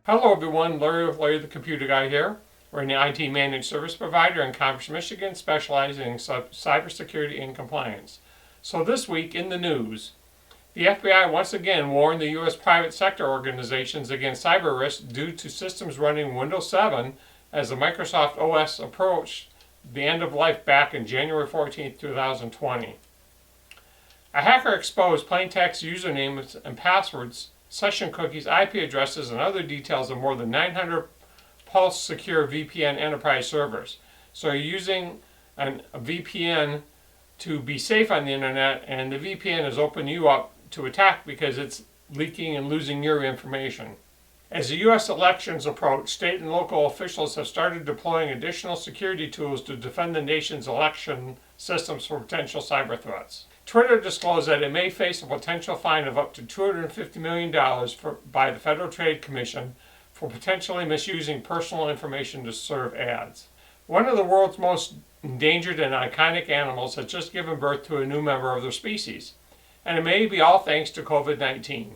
Hello everyone, Larry with Larry the Computer Guy here. We're an IT managed service provider in Commerce, Michigan, specializing in cybersecurity and compliance. So this week in the news, the FBI once again warned the U.S. private sector organizations against cyber risks due to systems running Windows 7 as the Microsoft OS approached the end of life back in January 14, 2020. A hacker exposed plain text usernames and passwords, session cookies, IP addresses, and other details of more than 900 Pulse Secure VPN enterprise servers. So you're using a VPN to be safe on the internet, and the VPN is opening you up to attack because it's leaking and losing your information. As the U.S. elections approach, state and local officials have started deploying additional security tools to defend the nation's election systems from potential cyber threats. Twitter disclosed that it may face a potential fine of up to $250 million by the Federal Trade Commission for potentially misusing personal information to serve ads. One of the world's most endangered and iconic animals has just given birth to a new member of their species, and it may be all thanks to COVID-19.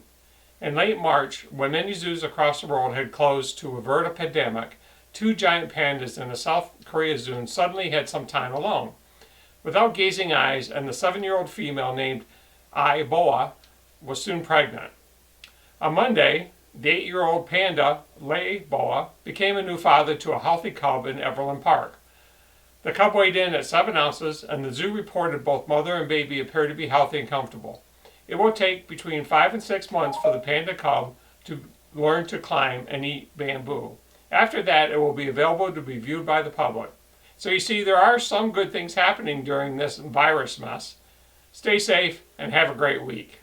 In late March, when many zoos across the world had closed to avert a pandemic, two giant pandas in a South Korea zoo suddenly had some time alone. Without gazing eyes, and the 7-year-old female named Ai Boa was soon pregnant. On Monday, the 8-year-old panda, Lei Boa, became a new father to a healthy cub in Everland Park. The cub weighed in at 7 ounces, and the zoo reported both mother and baby appear to be healthy and comfortable. It will take between 5 and 6 months for the panda cub to learn to climb and eat bamboo. After that, it will be available to be viewed by the public. So you see, there are some good things happening during this virus mess. Stay safe and have a great week.